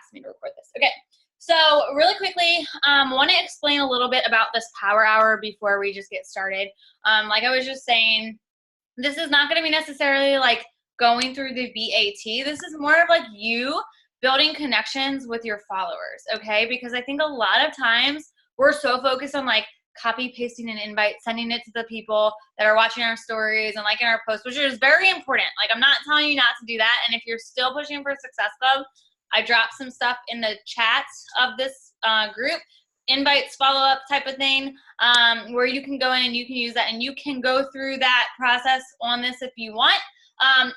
asked me to record this. Okay. So really quickly, want to explain a little bit about this power hour before we just get started. Like I was just saying, this is not going to be necessarily like going through the BAT. This is more of like you building connections with your followers, okay? Because I think a lot of times we're so focused on like copy pasting an invite, sending it to the people that are watching our stories and liking our posts, which is very important. Like I'm not telling you not to do that. And if you're still pushing for Success Club, I dropped some stuff in the chat of this group, invites, follow-up type of thing, where you can go in and you can use that and you can go through that process on this if you want.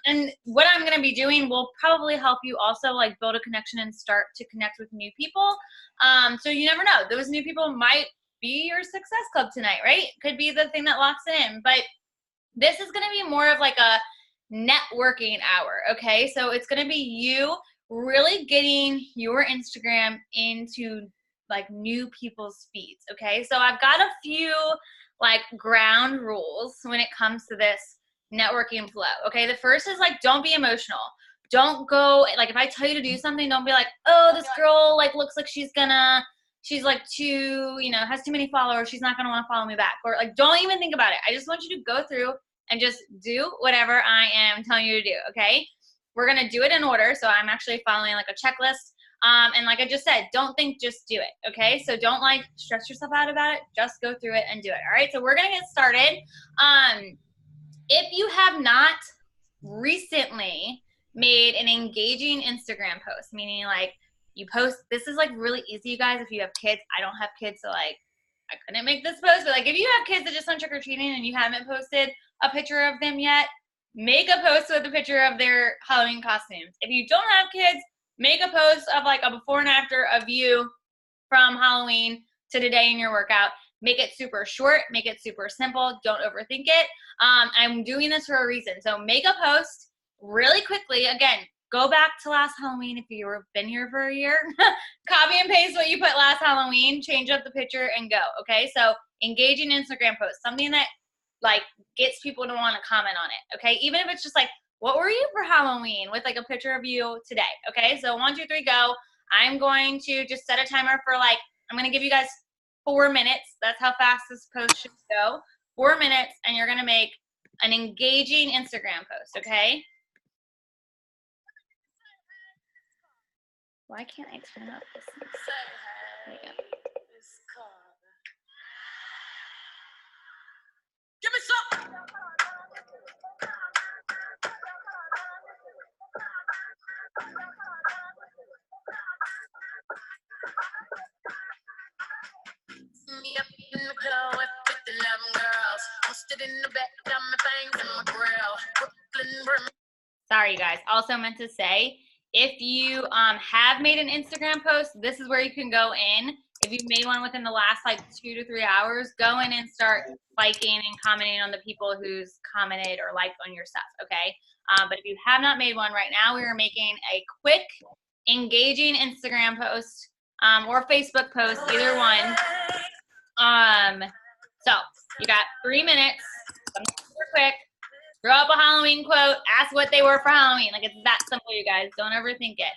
And what I'm going to be doing will probably help you also like build a connection and start to connect with new people. So you never know. Those new people might be your Success Club tonight, right? Could be the thing that locks it in. But this is going to be more of like a networking hour, okay? So it's going to be you really getting your Instagram into like new people's feeds, okay? So I've got a few like ground rules when it comes to this networking flow, okay? The first is like, don't be emotional. Don't go, like if I tell you to do something, don't be like, oh, this girl like looks like she's like too, you know, has too many followers. She's not gonna wanna follow me back. Or like, don't even think about it. I just want you to go through and just do whatever I am telling you to do, okay? We're gonna do it in order. So I'm actually following like a checklist. And like I just said, don't think, just do it, okay? So don't like stress yourself out about it. Just go through it and do it, all right? So we're gonna get started. If you have not recently made an engaging Instagram post, meaning like you post, this is like really easy, you guys, if you have kids. I don't have kids, so like I couldn't make this post, but like if you have kids that just went trick-or-treating and you haven't posted a picture of them yet, make a post with a picture of their Halloween costumes. If you don't have kids, make a post of like a before and after of you from Halloween to today in your workout. Make it super short, make it super simple, don't overthink it. I'm doing this for a reason. So make a post really quickly. Again, go back to last Halloween if you've been here for a year. Copy and paste what you put last Halloween, change up the picture, and go, okay? So engaging Instagram post, something that like gets people to want to comment on it, okay? Even if it's just like, what were you for Halloween, with like a picture of you today, okay? So 1, 2, 3, go. I'm going to just set a timer for like, I'm going to give you guys 4 minutes. That's how fast this post should go. 4 minutes, and you're going to make an engaging Instagram post, okay? Why can't I turn up this? There you go. Give me some. Me up in the club with 50 girls. Posted in the back, got my fangs in my grill. Brooklyn. Sorry, guys. Also meant to say, if you have made an Instagram post, this is where you can go in. If you've made one within the last like 2 to 3 hours, go in and start liking and commenting on the people who's commented or liked on your stuff, okay? But if you have not made one right now, we are making a quick, engaging Instagram post or Facebook post, either one. So you got 3 minutes, super quick. Throw up a Halloween quote, ask what they were for Halloween. Like, it's that simple, you guys. Don't overthink it.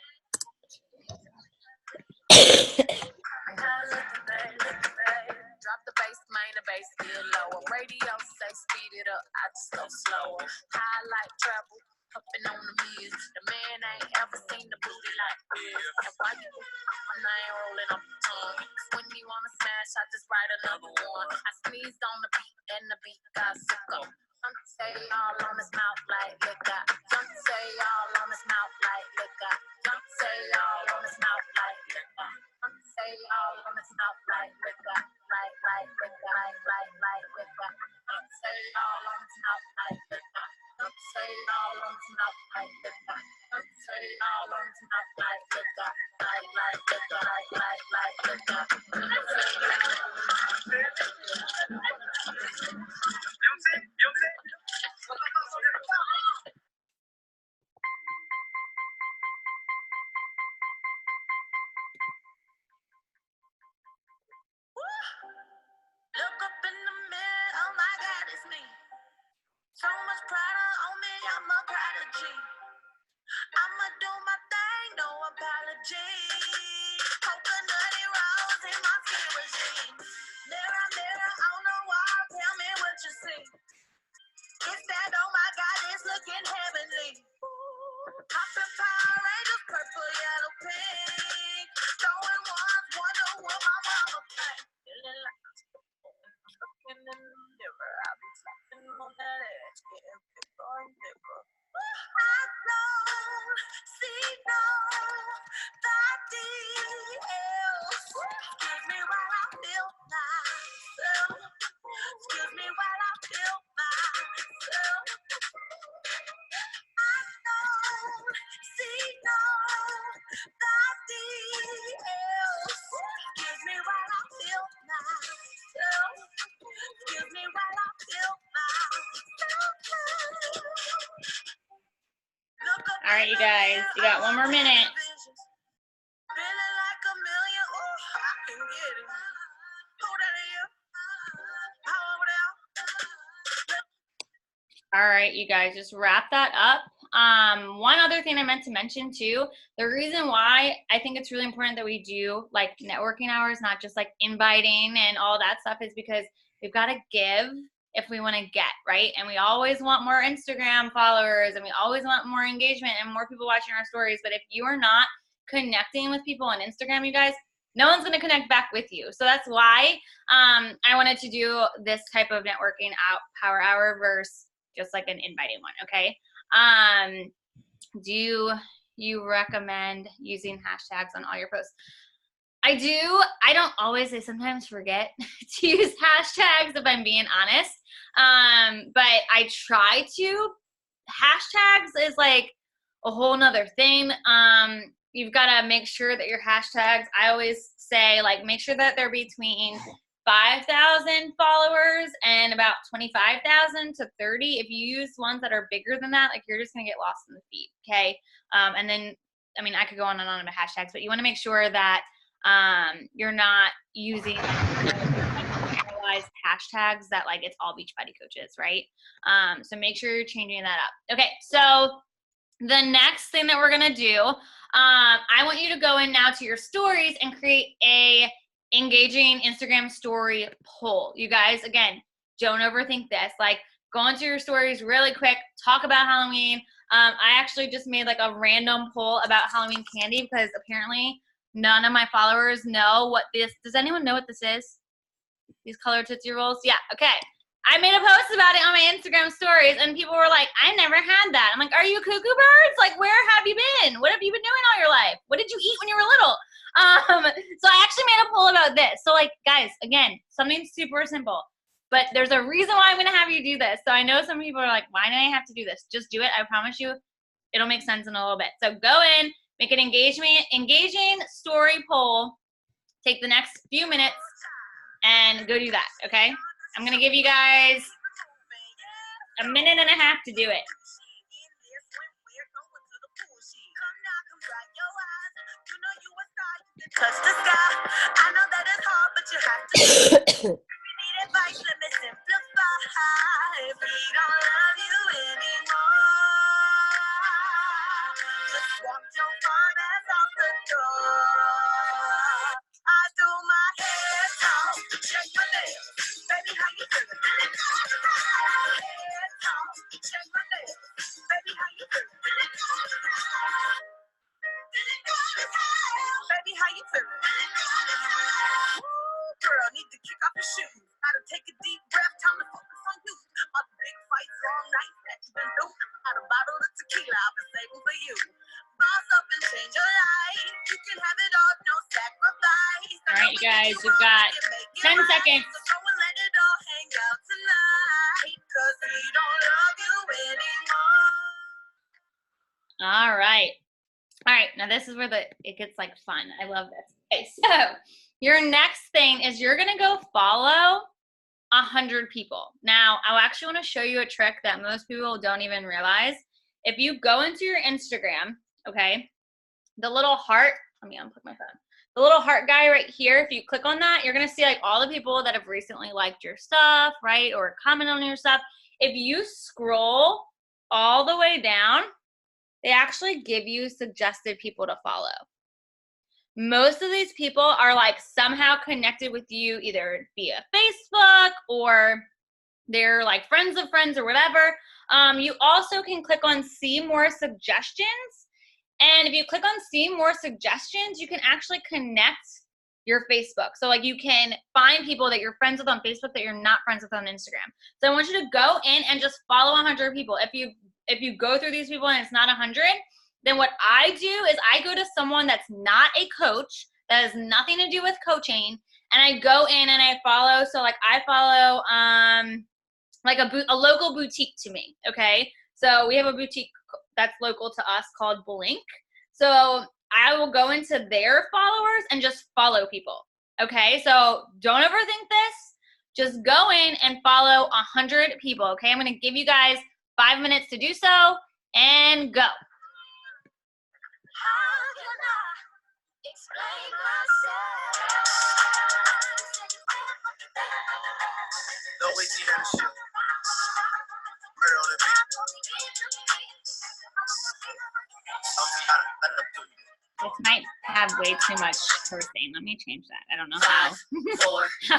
Drop the bass, main the bass, get lower. Radio say speed it up, I just go slower. Highlight travel, hopping on the mirrors. The man ain't ever seen the booty like this. And why you my name rolling up the tongue? When you wanna smash, I just write another one. I sneezed on the beat and the beat got sicko. Don't say all on his mouth like liquor. Don't say all on his mouth like liquor. Don't say all on his mouth like liquor. Don't say all on his mouth like liquor. Like liquor, like liquor. Don't say all on his mouth like liquor. Don't say all on his mouth like liquor. Don't say all on his mouth like liquor. Like liquor, like liquor. Look up in the mirror, oh my God, it's me. So much pride on me, I'm a prodigy. I'ma do my thing, no apology. All right, you guys, you got 1 more minute. All right, you guys, just wrap that up. One other thing I meant to mention too, the reason why I think it's really important that we do like networking hours, not just like inviting and all that stuff, is because we've got to give if we want to get, right? And we always want more Instagram followers, and we always want more engagement and more people watching our stories. But if you are not connecting with people on Instagram, you guys, no one's going to connect back with you. So that's why I wanted to do this type of networking power hour versus just like an inviting one, okay? Do you recommend using hashtags on all your posts? I do. I don't always. I sometimes forget to use hashtags if I'm being honest. But I try to. Hashtags is like a whole nother thing. You've got to make sure that your hashtags, I always say, like, make sure that they're between 5,000 followers and about 25,000 to 30. If you use ones that are bigger than that, like, you're just going to get lost in the feed, okay? And then, I mean, I could go on and on about hashtags, but you want to make sure that you're not using generalized hashtags that, like, it's all Beachbody coaches, right? So make sure you're changing that up. Okay, so the next thing that we're going to do, I want you to go in now to your stories and create a engaging Instagram story poll. You guys, again, don't overthink this. Like, go into your stories really quick, talk about Halloween. I actually just made like a random poll about Halloween candy because apparently none of my followers know what this, does anyone know what this is? These colored Tootsie Rolls? Yeah, okay. I made a post about it on my Instagram stories, and people were like, I never had that. I'm like, are you cuckoo birds? Like, where have you been? What have you been doing all your life? What did you eat when you were little? So I actually made a poll about this. So, like, guys, again, something super simple. But there's a reason why I'm going to have you do this. So I know some people are like, why do I have to do this? Just do it. I promise you it'll make sense in a little bit. So go in, make an engaging story poll. Take the next few minutes and go do that, okay? I'm going to give you guys a minute and a half to do it. Touch the sky. I know that it's hard, but you have to. You need advice, let me simplify. If we don't love you anymore, just walk your fun ass out the door. I do my hair talk, check my nails. Baby, how you feeling? Hair talk, check my nails. Baby, how you feeling? Baby, how you feeling? Ooh, girl, need to kick off your shoes. Gotta take a deep breath, time to focus on you. All the big fights, long nights that you've been through. Got a bottle of tequila I've been saving for you. Boss up and change your life. You can have it all, no sacrifice. All right, you guys, we've got 10 seconds. So go and let it all hang out tonight. Cause we don't love you anymore. All right. All right, now this is where it gets like fun. I love this. Okay, so your next thing is you're gonna go follow 100 people. Now, I actually want to show you a trick that most people don't even realize. If you go into your Instagram, okay, the little heart, let me unplug my phone. The little heart guy right here, if you click on that, you're gonna see like all the people that have recently liked your stuff, right, or commented on your stuff. If you scroll all the way down, they actually give you suggested people to follow. Most of these people are like somehow connected with you either via Facebook or they're like friends of friends or whatever. You also can click on see more suggestions. And if you click on see more suggestions, you can actually connect your Facebook. So like you can find people that you're friends with on Facebook that you're not friends with on Instagram. So I want you to go in and just follow 100 people. If you go through these people and it's not 100, then what I do is I go to someone that's not a coach, that has nothing to do with coaching, and I go in and I follow. So like I follow like a local boutique to me, okay? So we have a boutique that's local to us called Blink. So I will go into their followers and just follow people, okay? So don't overthink this. Just go in and follow 100 people, okay? I'm gonna give you guys 5 minutes to do so, and go. explain myself. No way to hear the shit. Murder on the beat. This might have way too much cursing. Let me change that. I don't know how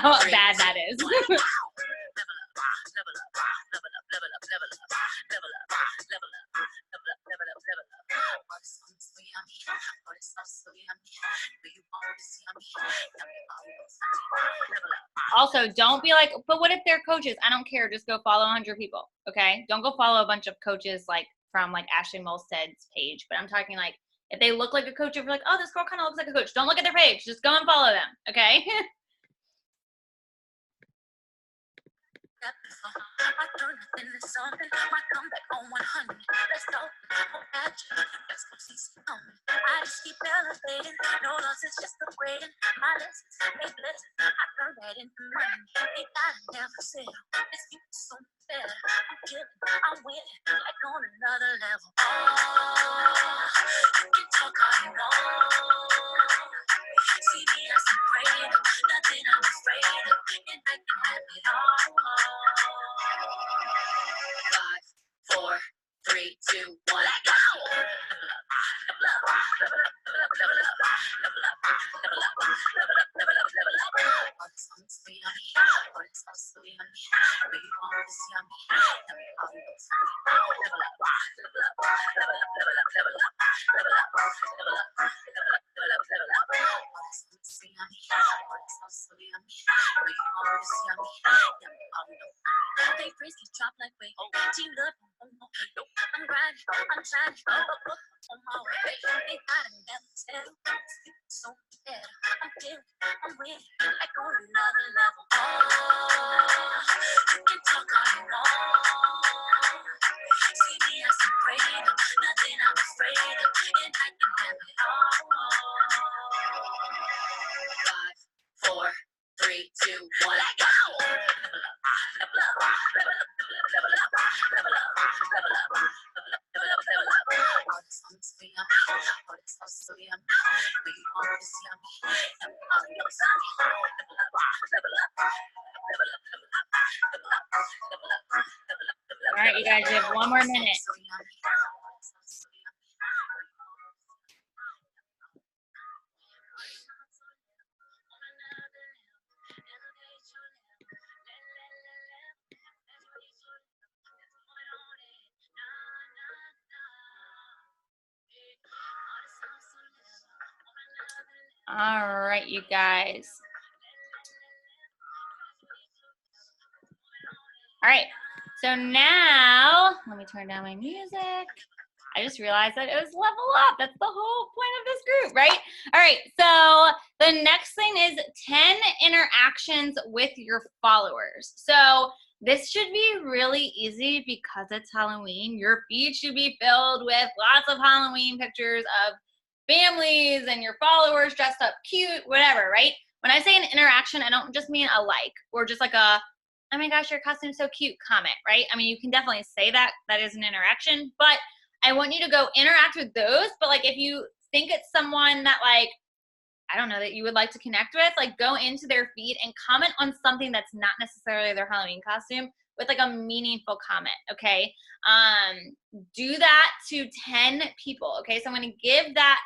how bad that is. Also, don't be like, but what if they're coaches? I don't care. Just go follow 100 people, okay? Don't go follow a bunch of coaches like from like Ashley Molsted's page. But I'm talking like if they look like a coach, if you're like, oh, this girl kind of looks like a coach, don't look at their page. Just go and follow them, okay? I turn nothing into something. My comeback on 100. Let's go. Let's go see some coming. I just keep elevating. No loss, it's just upgrading. My lessons, they blessing. I turn that into money. They gotta never settle. This keeps so better. I'm killing, I'm winning. Like on another level. Oh, you can talk all you want. See me as a prayer. Nothing I'm afraid of. And I can have it all. 5, 4, 3, 2, 1, go! They frisky drop like weight. Team up, I'm grinding, I'm trying to on my way. They gotta never tell. So better, I'm feeling, I'm winning, like on another level. Oh, you can talk all you want. See me as a prayer, nothing I'm afraid of, and I can have it all. 5, 4, 3, 2, 1, go! All right, you guys, you have 1 more minute. All right, you guys. All right, so now let me turn down my music. I just realized that it was level up. That's the whole point of this group, right? All right, so the next thing is 10 interactions with your followers. So this should be really easy because it's Halloween. Your feed should be filled with lots of Halloween pictures of families and your followers dressed up cute, whatever, right? When I say an interaction, I don't just mean a like or just like a, oh my gosh, your costume's so cute comment, right? I mean, you can definitely say that. That is an interaction, but I want you to go interact with those. But like if you think it's someone that like, I don't know, that you would like to connect with, like go into their feed and comment on something that's not necessarily their Halloween costume with like a meaningful comment, okay? Do that to 10 people, okay? So I'm gonna give that,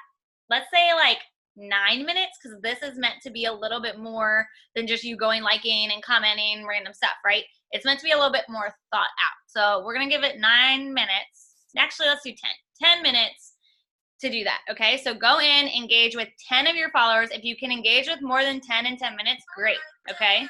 let's say like 9 minutes, because this is meant to be a little bit more than just you going, liking and commenting random stuff, right? It's meant to be a little bit more thought out. So we're gonna give it 9 minutes. Actually, let's do 10 minutes to do that, okay? So go in, engage with 10 of your followers. If you can engage with more than 10 in 10 minutes, great, okay?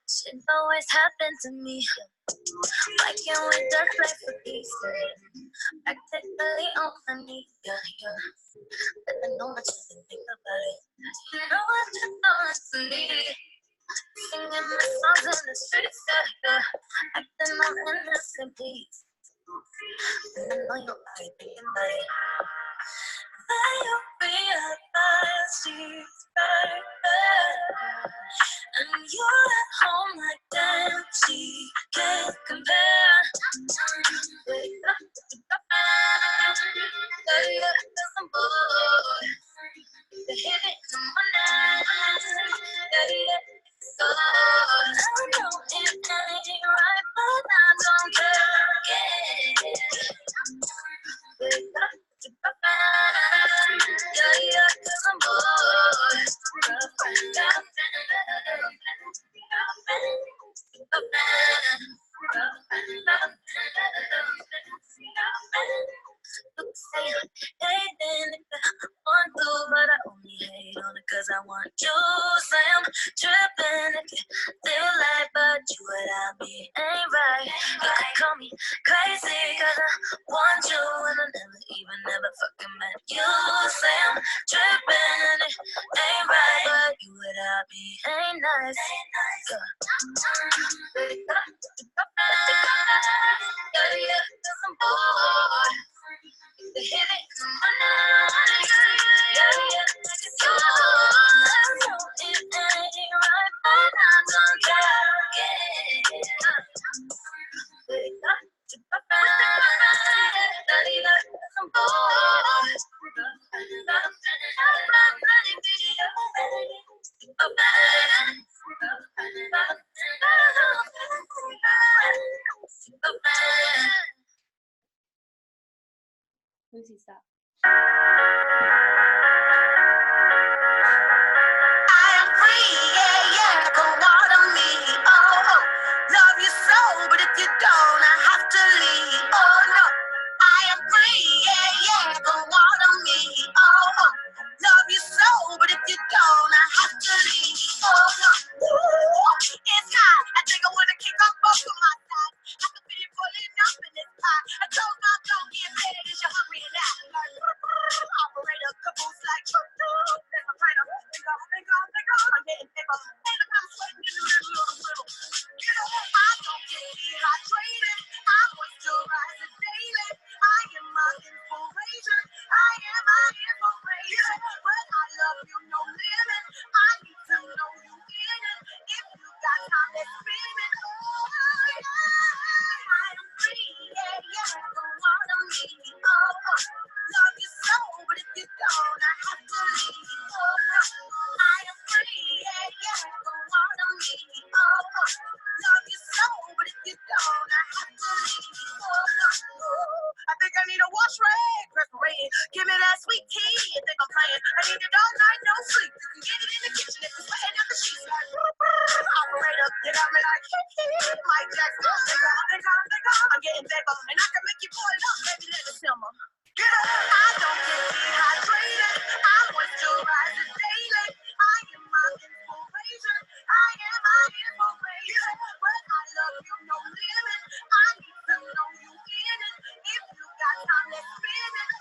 Shit always happen to me. Why can't we just play for peace? Practically on my knees, yeah. But I know what you think about it. You know what you know to me. Singing my songs in the streets, acting all innocent, please. And I know you're right, thinking like, I don't realize she's better. And you're at home like damn, she can't compare. Wake up to the fire, some boy. The hit it in the morning, so I know it ain't right, but I don't care. Wake up to the fire, some boy. Hey, then want to, but I only hate on it cause I want you. Say I'm tripping if you feel like, but you without me ain't right. You can call me crazy cause I want you and I never fucking met you. Say I'm tripping and it ain't right, but you without me ain't nice. Yeah, cause I'm bored. The hit it in the morning, like it's yours. I know it ain't right, but I don't care. Wake up to the fire, cause I'm bored. Lucy, stop. I am free, yeah, go water me, oh, love you so, but if you don't, I have to leave, oh, no, I am free, yeah, go water me, oh, love you so, but if you don't, I have to leave, oh, no, ooh, it's hot, I think I wanna kick off both of my thighs, I can feel you pulling up in this pie, I told my don't get mad as you're hungry and that, operator, caboose like, there's a trainer, think I'm getting bigger, and I'm sweating in the middle of the riddle, you know, I don't get dehydrated, I moisturize it daily, I am my inspiration, I am my inspiration, but I love you no limit, I need to know you in it, if you got time, let's spin it, I am free, yeah, go water me, oh, love you so, but if you don't, I have to leave, oh, no, I am free, yeah, go water me, oh, love you so, but if you don't, I have to leave, oh, no, I think I need a wash rag, perforating, give me that sweet tea, you think I'm playing, I need it all night, no sleep, you can get it in the kitchen if you're sweating out the sheets, like, operator, you got me like, Mike Jackson, think I'm getting bigger, and I can make you boil up, baby, let it simmer. Get up, I don't get dehydrated, I moisturize it daily, I am my inspiration, I am my inspiration, but I love you no limit, I need to know you in it, if you got time, let's spin it,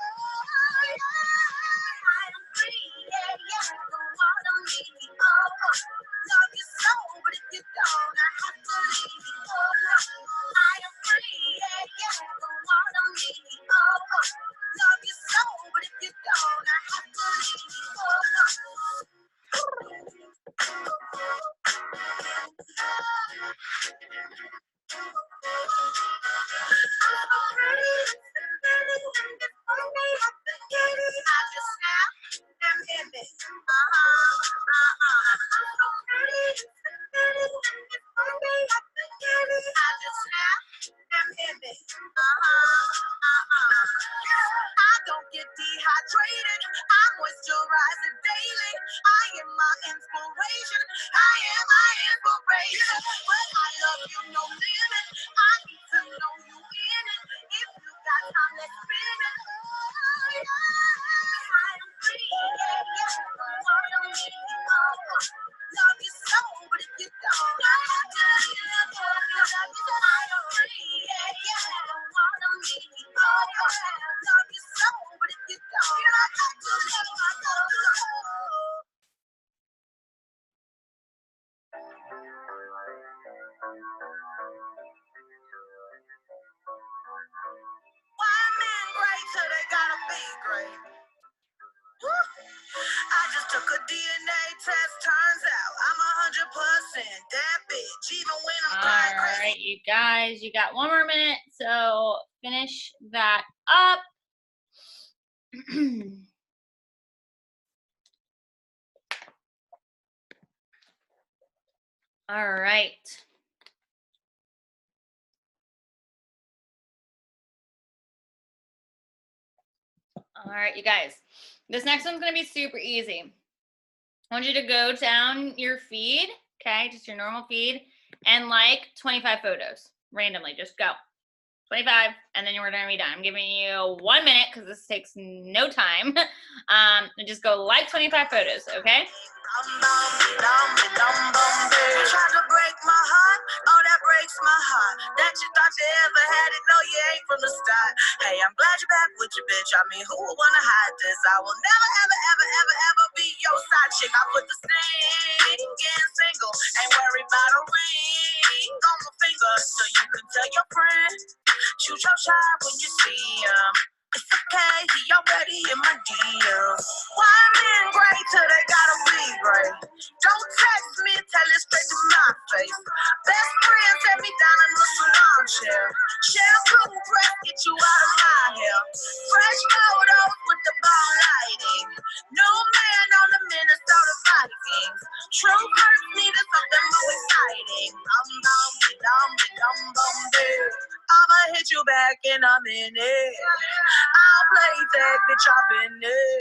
I am free, yeah, go water me, oh, love you so, but if you don't, I have to leave, oh, no, I am free, yeah, go water me, oh, love you so, but if you don't, I have to leave, oh, no. I just snap and hit it. I just snap and hit it. I don't get dehydrated. I moisturize it daily. I am my inspiration. I am my inspiration. But I love you no limit. I need to know you in it. If you got you guys, you got 1 more minute, so finish that up. All right. All right, you guys. This next one's going to be super easy. I want you to go down your feed, okay, just your normal feed, and like 25 photos randomly. Just go. 25, and then we're going to be done. I'm giving you 1 minute because this takes no time. And just go like 25 photos, okay? You tried to break my heart, oh that breaks my heart. That you thought you ever had it, no you ain't from the start. Hey, I'm glad you're back with your bitch. I mean, who would wanna hide this? I will never, ever, ever, ever, ever be your side chick. I put the sting in single, ain't worried about a ring on my finger, so you can tell your friends. Shoot your shot when you see him. It's okay, he already in my DM. Why men great till they gotta be great? Don't text me, tell it straight to my face. Best friend, set me down in the salon chair. Shampoo press, get you out of my hair. Fresh photos with the ball lighting. New man on the Minnesota Vikings. True hurts me to something more exciting. I'ma hit you back in a minute. I'll play tag, bitch, I've been there.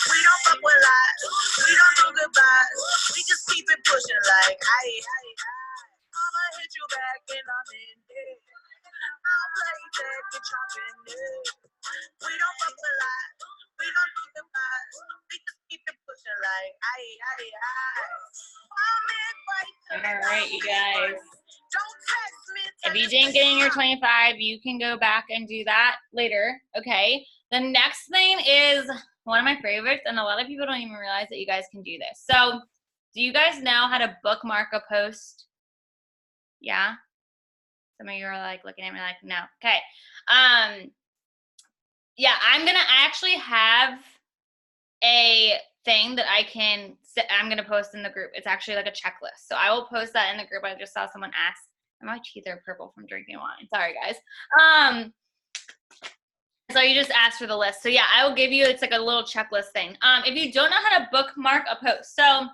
We don't fuck with lies, we don't do goodbyes. We just keep it pushing like, aye. I'ma hit you back in a minute. I'll play tag, bitch, I've been there. We don't fuck with lies, we don't do goodbyes. We just keep it pushing like, aye. All right, you guys. If you didn't get in your 25, you can go back and do that later, okay? The next thing is one of my favorites, and a lot of people don't even realize that you guys can do this. So, do you guys know how to bookmark a post? Yeah? Some of you are like looking at me like, no. Okay. Yeah, I'm gonna actually have a thing that I'm gonna post in the group. It's actually like a checklist. So I will post that in the group. I just saw someone ask. My teeth are purple from drinking wine. Sorry, guys. So you just asked for the list. So yeah, I will give you, it's like a little checklist thing. If you don't know how to bookmark a post, so I'm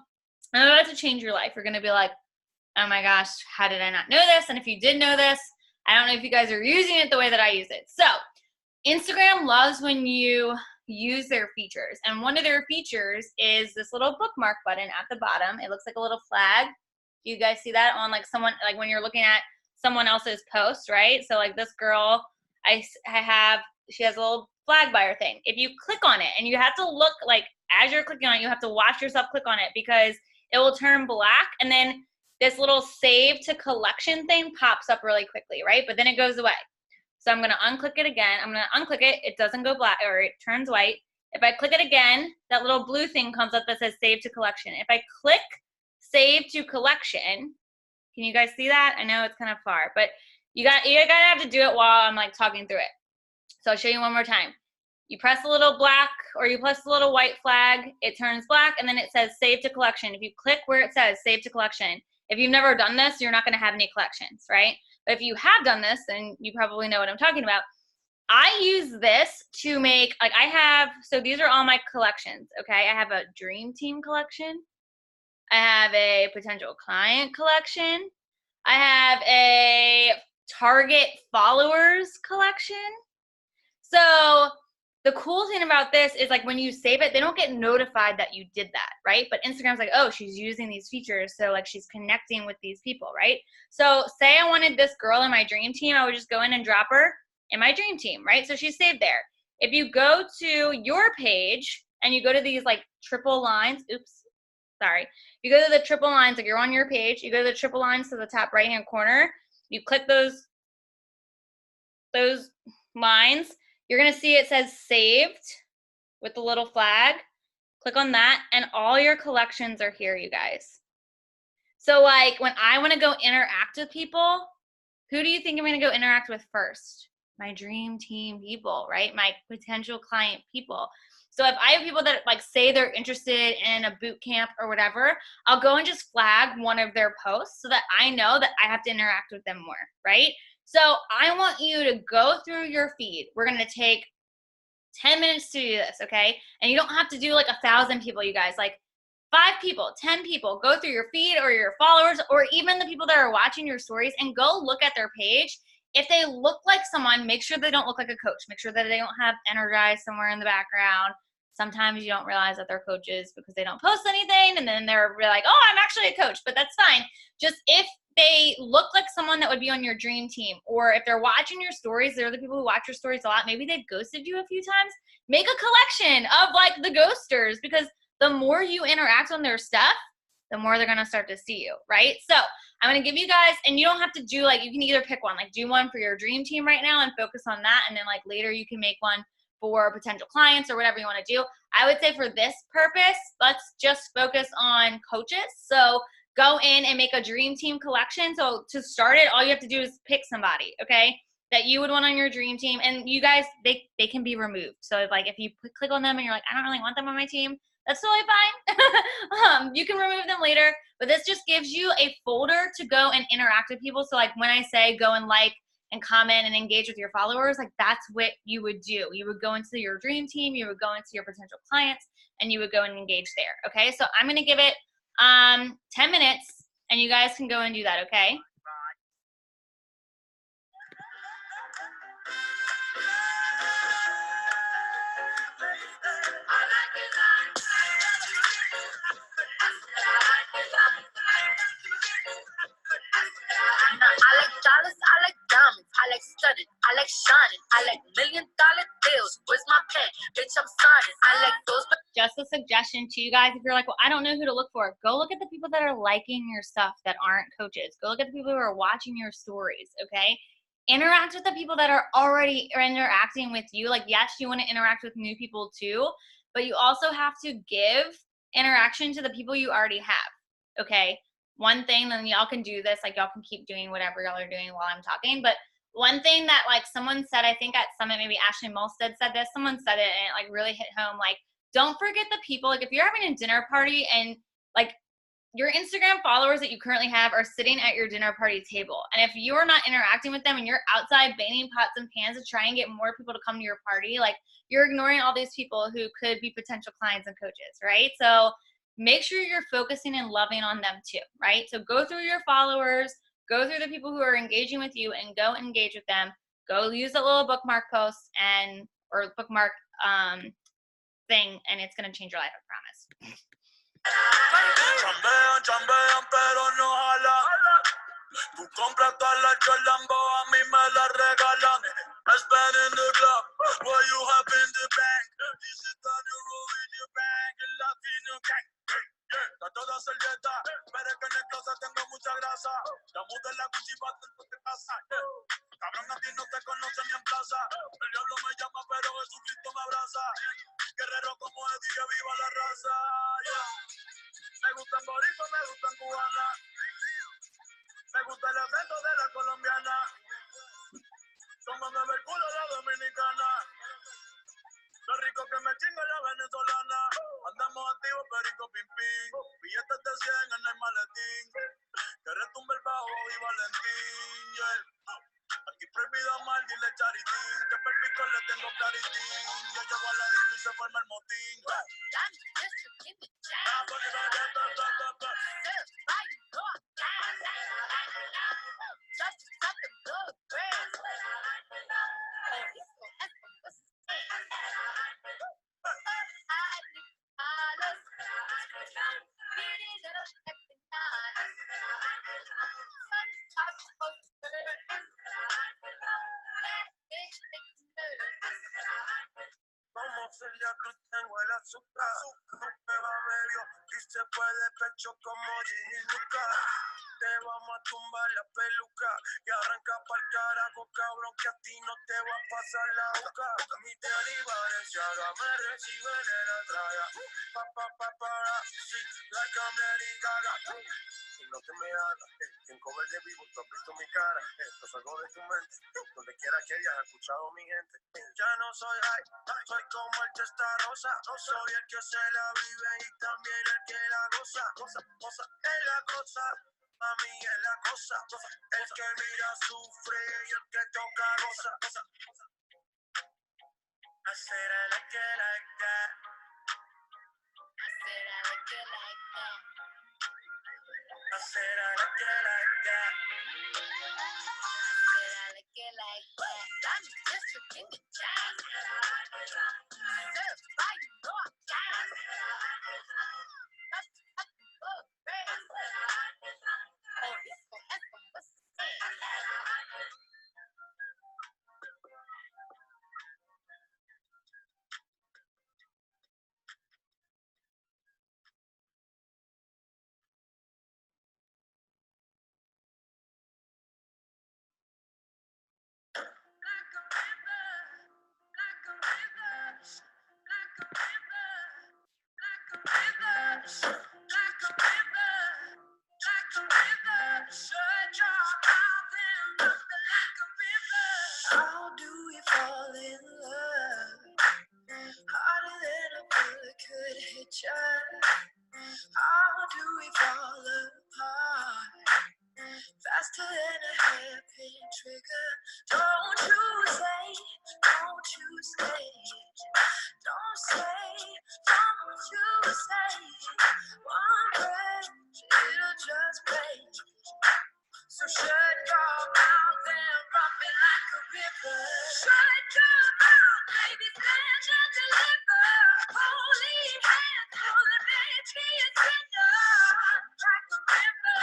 about to change your life. You're gonna be like, oh my gosh, how did I not know this? And if you did know this, I don't know if you guys are using it the way that I use it. So Instagram loves when you use their features. And one of their features is this little bookmark button at the bottom. It looks like a little flag. Do you guys see that on like someone, like when you're looking at someone else's post, right? So like this girl, she has a little flag by her thing. If you click on it, and you have to look, like as you're clicking on it, you have to watch yourself click on it because it will turn black, and then this little save to collection thing pops up really quickly, right? But then it goes away. So I'm gonna unclick it again. I'm gonna unclick it. It doesn't go black, or it turns white. If I click it again, that little blue thing comes up that says save to collection. If I click save to collection, can you guys see that? I know it's kind of far, but you gotta have to do it while I'm like talking through it. So I'll show you one more time. You press the little black, or you press the little white flag, it turns black, and then it says save to collection. If you click where it says save to collection, if you've never done this, you're not gonna have any collections, right? But if you have done this, then you probably know what I'm talking about. I use this to make, like so these are all my collections, okay? I have a dream team collection. I have a potential client collection. I have a target followers collection. So the cool thing about this is like when you save it, they don't get notified that you did that, right? But Instagram's like, oh, she's using these features, so like she's connecting with these people, right? So say I wanted this girl in my dream team, I would just go in and drop her in my dream team, right? So she's saved there. If you go to your page and you go to these like triple lines, you go to the triple lines, like you're on your page, you go to the triple lines to the top right hand corner, you click those lines, you're gonna see it says saved with the little flag. Click on that, and all your collections are here, you guys. So like when I wanna go interact with people, who do you think I'm gonna go interact with first? My dream team people, right? My potential client people. So if I have people that like say they're interested in a boot camp or whatever, I'll go and just flag one of their posts so that I know that I have to interact with them more, right? So I want you to go through your feed. We're going to take 10 minutes to do this, okay? And you don't have to do like 1,000 people, you guys. Like 5 people, 10 people, go through your feed or your followers or even the people that are watching your stories and go look at their page. If they look like someone, make sure they don't look like a coach. Make sure that they don't have Energize somewhere in the background. Sometimes you don't realize that they're coaches because they don't post anything, and then they're really like, oh, I'm actually a coach, but that's fine. Just if they look like someone that would be on your dream team, or if they're watching your stories, they're the people who watch your stories a lot, maybe they've ghosted you a few times, make a collection of like the ghosters, because the more you interact on their stuff, the more they're going to start to see you, right? So I'm going to give you guys, and you don't have to do like, you can either pick one, like do one for your dream team right now and focus on that. And then like later you can make one for potential clients or whatever you want to do. I would say for this purpose, let's just focus on coaches. So go in and make a dream team collection. So to start it, all you have to do is pick somebody, okay, that you would want on your dream team. And you guys, they can be removed. So like if you click on them and you're like, I don't really want them on my team, that's totally fine. You can remove them later, but this just gives you a folder to go and interact with people. So like when I say go and like and comment and engage with your followers, like that's what you would do. You would go into your dream team, you would go into your potential clients, and you would go and engage there. Okay, so I'm gonna give it 10 minutes and you guys can go and do that, okay? I like dollars, I like diamonds, I like studding, I like shining, I like $1,000,000 deals. Where's my pen? Bitch, I'm signing. I like those. Just a suggestion to you guys, if you're like, well, I don't know who to look for, go look at the people that are liking your stuff that aren't coaches. Go look at the people who are watching your stories, okay? Interact with the people that are already interacting with you. Like, yes, you want to interact with new people too, but you also have to give interaction to the people you already have, okay? One thing, then y'all can do this, like y'all can keep doing whatever y'all are doing while I'm talking, but one thing that like someone said, I think at Summit, maybe Ashley Molstead said this, someone said it and it like really hit home, like, don't forget the people, like if you're having a dinner party and like your Instagram followers that you currently have are sitting at your dinner party table, and if you're not interacting with them and you're outside banging pots and pans to try and get more people to come to your party, like you're ignoring all these people who could be potential clients and coaches, right? So make sure you're focusing and loving on them too, right? So go through your followers, go through the people who are engaging with you and go engage with them. Go use that little bookmark post and or bookmark thing, and it's going to change your life, I promise. Chambean, chambean, pero no jalan. Tú compras todas las Jolambo, a mí me las regalan. I spend in the club, what you have in the bank. This is the new rule in your bank, el latino gang. Está toda servieta, pero es que en el closet tengo mucha grasa. La mudé en la Gucci pa' dentro de casa. Cabrón, a ti no te conocen ni en plaza. El diablo me llama, pero Jesucristo me abraza. Guerrero como Eddie, que viva la raza. Me gustan boricuas, me gustan cubanas. Me gusta el acento de la colombiana. Como me ve el culo la dominicana. Lo rico que me chinga la venezolana. Andamos activos, perico, pim, pim. Billetes de 100 en el maletín. Que retumbe el bajo y Valentín, yeah. Aquí prohibido mal, dile charitín. Que perpico le tengo claritín. Yo llego a la disco y se forma el motín. Tengo el azúcar, no me va medio y se fue de pecho como Ginny Luca. te vamos a tumbar la peluca y arranca pa'l carajo, cabrón, que a ti no te va a pasar la boca. Mi tía y Valenciaga me reciben en la entrada. Sí, like I'm Lady Gaga. Y no te me hagas, en cover de vivo, tú has visto mi cara, esto es algo de tu mente, donde quiera que hayas escuchado mi gente. Ya no soy high, soy como el Testarossa, soy el que se la vive y también el que la goza, es la cosa, a mí es la cosa, el que mira sufre y el que toca goza. I said I like it like that. I said I like it like that. I said I like it like that. I said I like it like that. I'm just in the jazz. Why you know I'm gas? How do we fall in love? Harder than a bullet could hit ya. How do we fall apart? Faster than a hairpin trigger. Don't you say, don't you say, don't say, don't you say. One breath, it'll just break. So shut your mouth and run me like a river. Shut your mouth, baby, stand and deliver. Holy hands, pulling me to your tender. Like a river,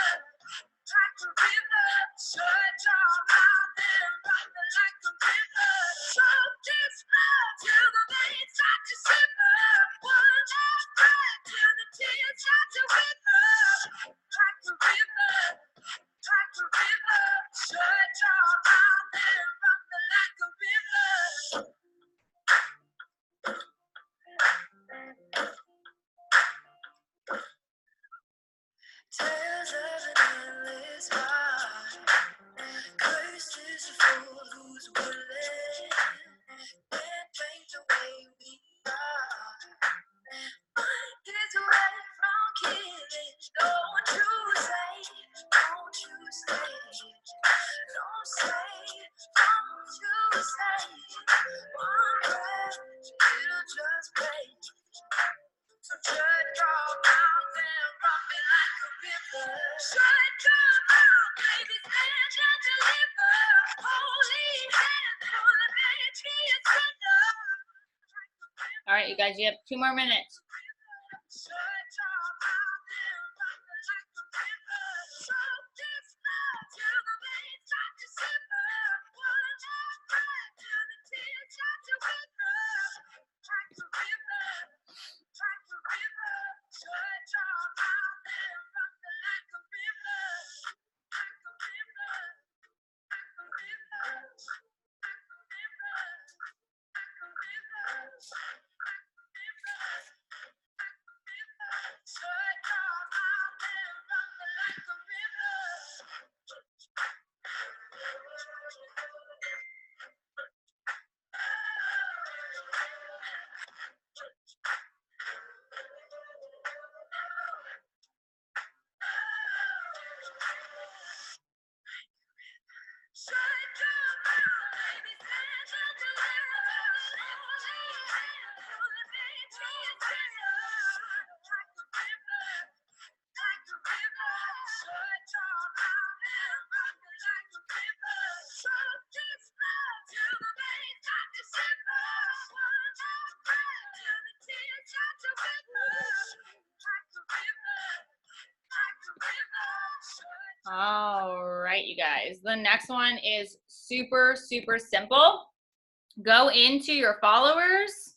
like a river. Shut your mouth and run me like a river. Choke this love till the veins start to simmer. One last breath till the tears start to wither. Like a river. Like a river, shut your mouth and run me like a river. Tales of an endless heart. Cursed is the fool who's willing and paint the way we are. Mind is away from killing. Don't you say, don't you say, don't say, don't you say. One breath, it'll just break. So shut your mouth and run me like a river. Shut your mouth, baby, stand and deliver. Holy hands, pulling me to your tender. All right, you guys, you have 2 more minutes. Shut your mouth and run me like a river. Choke this love till the veins start to simmer. One last breath till the tears start to wither. Like a river, like a river. Shut your mouth and run me like a river. Like a river, like a river. Like a river, like a river. Shut your mouth and run me like a river. Shut your mouth, baby, stand and deliver. Holy hands, pulling me to your tender. Like a river, like a river. Shut your mouth and run me like a river. Choke this love till the veins start to simmer. One last breath till the tears start to wither. Like a river, like a river. All right, you guys. The next one is super, super simple. Go into your followers.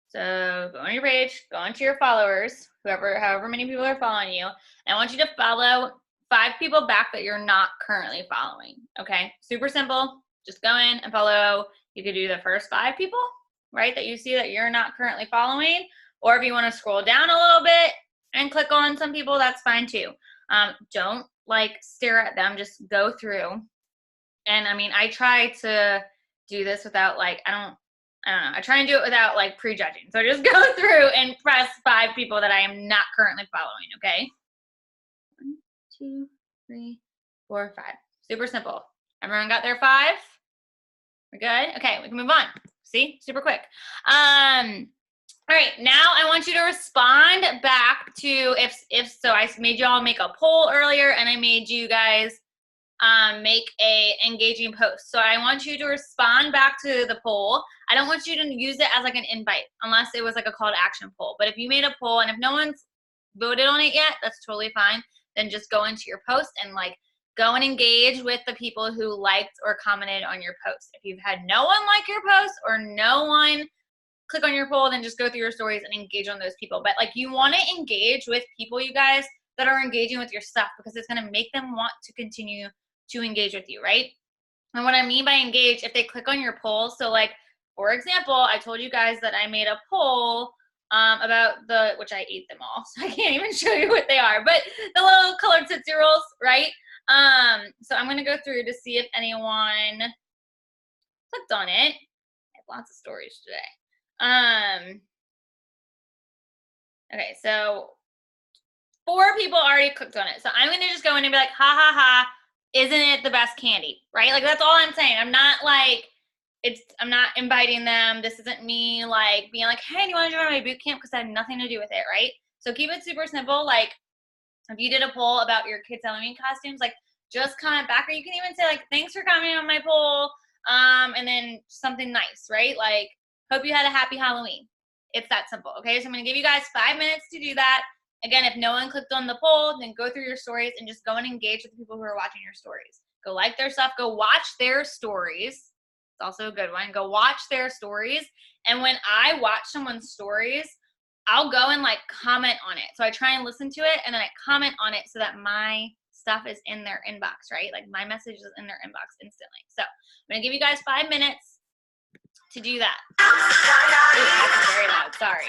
So go on your page, go into your followers, however many people are following you. And I want you to follow 5 people back that you're not currently following, okay? Super simple. Just go in and follow. You could do the first 5 people, right, that you see that you're not currently following. Or if you want to scroll down a little bit and click on some people, that's fine too. Don't like stare at them, just go through. And I mean, I try to do this without like, I don't know. I try and do it without like prejudging. So just go through and press 5 people that I am not currently following, okay? 1, 2, 3, 4, 5. Super simple. Everyone got their 5? We're good? Okay, we can move on. See? Super quick. All right, now I want you to respond back to if so. I made you all make a poll earlier, and I made you guys make a engaging post. So I want you to respond back to the poll. I don't want you to use it as like an invite unless it was like a call to action poll. But if you made a poll and if no one's voted on it yet, that's totally fine. Then just go into your post and like go and engage with the people who liked or commented on your post. If you've had no one like your post or no one click on your poll, then just go through your stories and engage on those people. But like you want to engage with people, you guys, that are engaging with your stuff because it's going to make them want to continue to engage with you, right? And what I mean by engage, if they click on your poll, so like, for example, I told you guys that I made a poll about which I ate them all, so I can't even show you what they are, but the little colored Tootsie Rolls, right? So I'm going to go through to see if anyone clicked on it. I have lots of stories today. Okay, so 4 people already clicked on it. So I'm going to just go in and be like, ha ha ha, isn't it the best candy, right? Like that's all I'm saying. I'm not like, I'm not inviting them. This isn't me like being like, hey, do you want to join my boot camp? Because I had nothing to do with it, right? So keep it super simple. Like if you did a poll about your kids' Halloween costumes, like just comment back, or you can even say like, thanks for commenting on my poll, and then something nice, right? Like, hope you had a happy Halloween. It's that simple, okay? So I'm going to give you guys 5 minutes to do that. Again, if no one clicked on the poll, then go through your stories and just go and engage with the people who are watching your stories. Go like their stuff. Go watch their stories. It's also a good one. Go watch their stories. And when I watch someone's stories, I'll go and like comment on it. So I try and listen to it and then I comment on it so that my stuff is in their inbox, right? Like my message is in their inbox instantly. So I'm going to give you guys 5 minutes to do that. Ooh, that's very loud. Sorry.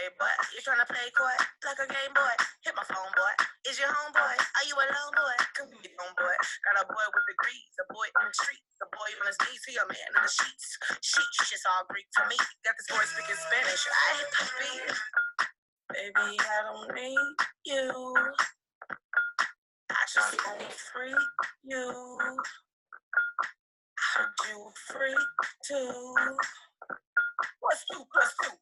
Hey boy, you tryna play coy like a Game Boy? Hit my phone, boy. Is your homeboy? Are you alone, boy? Come get homeboy. Got a boy with degrees, a boy in the streets, a boy on his knees, he a man in the sheets. Sheesh, it's all Greek to me. Got this boy speaking Spanish. I hit the beat. Baby, I don't need you. I just wanna freak you. I heard you a freak too. What's 2 plus 2?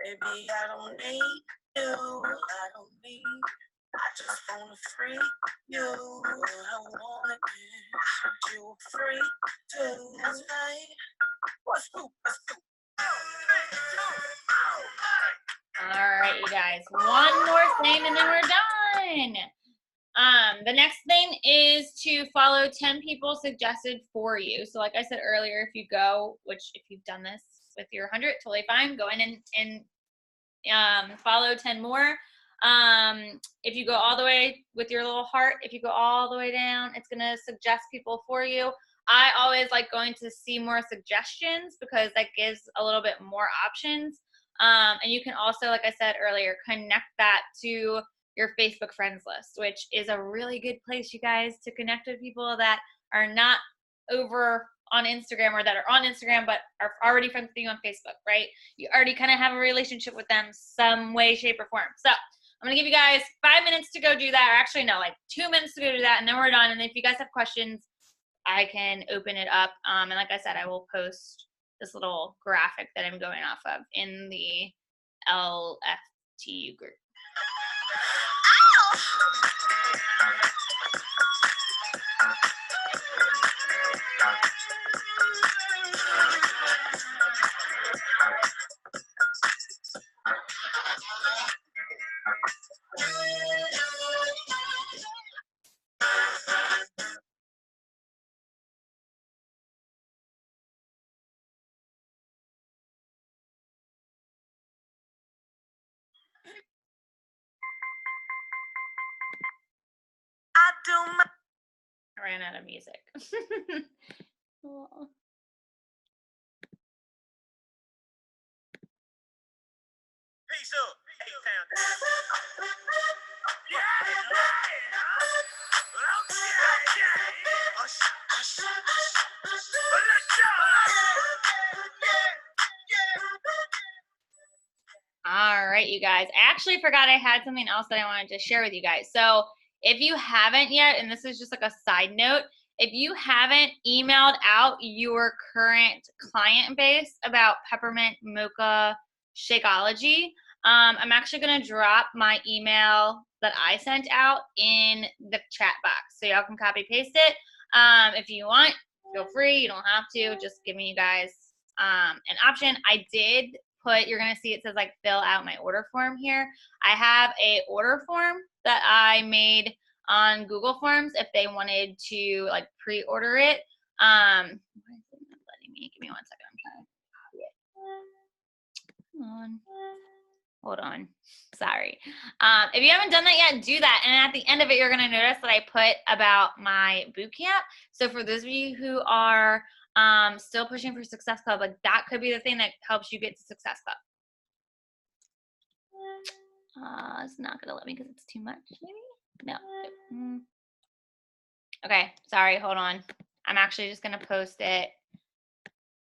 Baby, I don't need you. I don't need. I just wanna freak you. I wanna be. I heard you a freak too. That's right. What's 2 plus 2? All right, you guys. One more thing and then we're done. The next thing is to follow 10 people suggested for you. So like I said earlier, if you go, which if you've done this with your 100, totally fine. Go in and follow 10 more. If you go all the way with your little heart, if you go all the way down, it's going to suggest people for you. I always like going to see more suggestions because that gives a little bit more options. And you can also, like I said earlier, connect that to your Facebook friends list, which is a really good place, you guys, to connect with people that are not over on Instagram or that are on Instagram but are already friends with you on Facebook, right? You already kind of have a relationship with them some way, shape, or form. So I'm going to give you guys 5 minutes to go do that, or actually no, like 2 minutes to go do that, and then we're done. And if you guys have questions, I can open it up. And like I said, I will post this little graphic that I'm going off of in the LFTU group. I ran out of music. Oh. Peace up, H-Town. All right, you guys. I actually forgot I had something else that I wanted to share with you guys. So if you haven't yet, and this is just like a side note, if you haven't emailed out your current client base about Peppermint Mocha Shakeology, I'm actually going to drop my email that I sent out in the chat box. So y'all can copy paste it. If you want, feel free. You don't have to. Just giving you guys an option. I did put, you're going to see it says like fill out my order form here. I have a order form that I made on Google Forms if they wanted to like pre-order it. Why is it not letting me? Give me 1 second. I'm trying to copy it. Come on. Hold on. Sorry. If you haven't done that yet, do that. And at the end of it, you're going to notice that I put about my boot camp. So for those of you who are still pushing for Success Club, like that could be the thing that helps you get to Success Club. It's not going to let me because it's too much, maybe? No. Okay. Sorry. Hold on. I'm actually just going to post it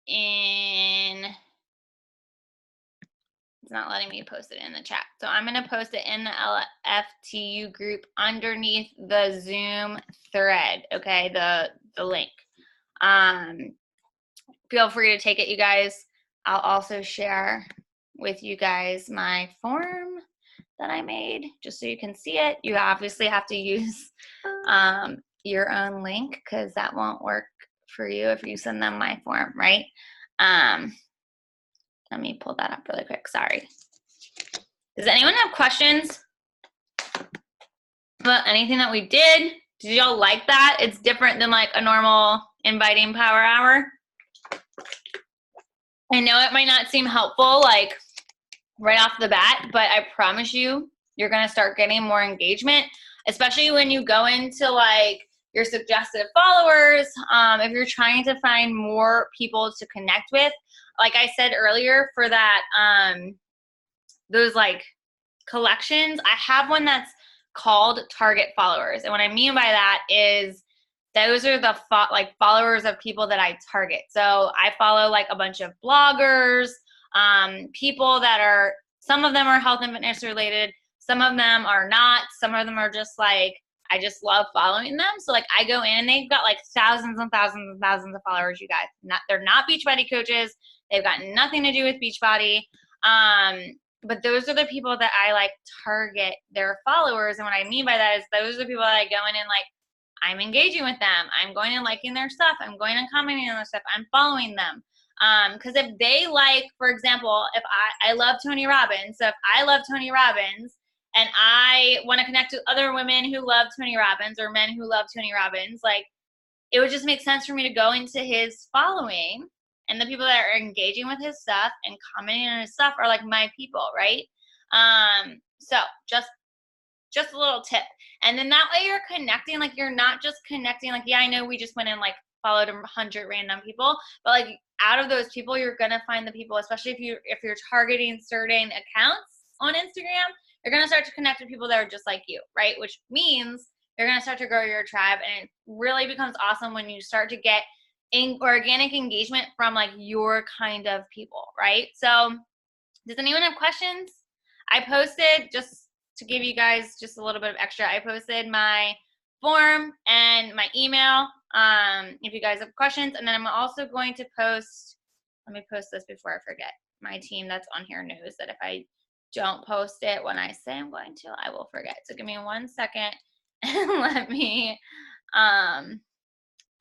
in... It's not letting me post it in the chat. So I'm going to post it in the LFTU group underneath the Zoom thread, okay, the link. Feel free to take it, you guys. I'll also share with you guys my form that I made just so you can see it. You obviously have to use your own link because that won't work for you if you send them my form, right? Let me pull that up really quick. Sorry. Does anyone have questions about anything that we did? Did y'all like that? It's different than like a normal inviting power hour. I know it might not seem helpful like right off the bat, but I promise you, you're going to start getting more engagement, especially when you go into like your suggested followers. If you're trying to find more people to connect with, like I said earlier, for that, those like collections, I have one that's called target followers. And what I mean by that is those are the followers of people that I target. So I follow like a bunch of bloggers, people that are, some of them are health and fitness related, some of them are not, some of them are just like, I just love following them. So like I go in and they've got like thousands and thousands and thousands of followers, you guys. They're not Beachbody coaches. They've got nothing to do with Beachbody. But those are the people that I like target their followers. And what I mean by that is those are the people that I go in and like, I'm engaging with them. I'm going and liking their stuff. I'm going and commenting on their stuff. I'm following them. Because if they like, for example, if I love Tony Robbins. So if I love Tony Robbins and I want to connect with other women who love Tony Robbins or men who love Tony Robbins, like it would just make sense for me to go into his following, and the people that are engaging with his stuff and commenting on his stuff are like my people, right? So just a little tip. And then that way you're connecting, like you're not just connecting, like, yeah, I know we just went and like followed 100 random people, but like out of those people, you're gonna find the people, especially if you're targeting certain accounts on Instagram, you're gonna start to connect with people that are just like you, right? Which means you're gonna start to grow your tribe, and it really becomes awesome when you start to get organic engagement from like your kind of people, right? So does anyone have questions? I posted, just to give you guys just a little bit of extra, I posted my form and my email if you guys have questions. And then I'm also going to post, let me post this before I forget. My team that's on here knows that if I don't post it when I say I'm going to, I will forget. So give me 1 second and let me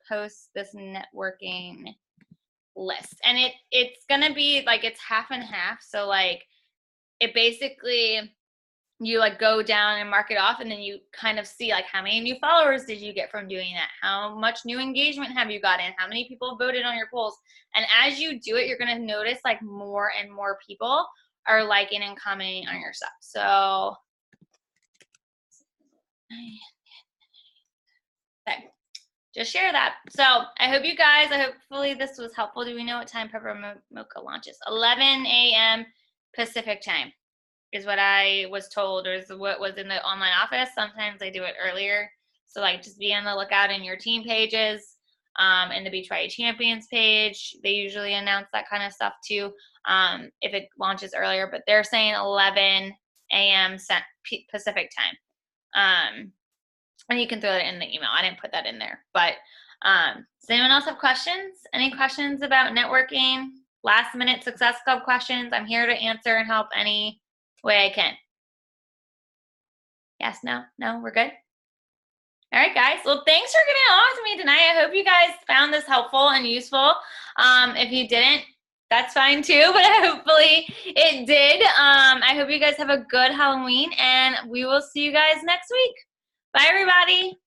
post this networking list. And it's gonna be like, it's half and half. So like it basically, you like go down and mark it off, and then you kind of see like how many new followers did you get from doing that, how much new engagement have you gotten, how many people voted on your polls. And as you do it, you're going to notice like more and more people are liking and commenting on your stuff. So okay, just share that. So I hope you guys, hopefully this was helpful. Do we know what time Pepper Mocha launches? 11 a.m. Pacific time is what I was told, or is what was in the online office. Sometimes they do it earlier. So like just be on the lookout in your team pages, in the Beachbody Champions page. They usually announce that kind of stuff too, if it launches earlier, but they're saying 11 a.m. Pacific time. And you can throw that in the email. I didn't put that in there, but does anyone else have questions? Any questions about networking? Last minute Success Club questions? I'm here to answer and help any way I can. Yes, no, we're good. All right, guys. Well, thanks for getting along with me tonight. I hope you guys found this helpful and useful. If you didn't, that's fine too, but hopefully it did. I hope you guys have a good Halloween, and we will see you guys next week. Bye, everybody.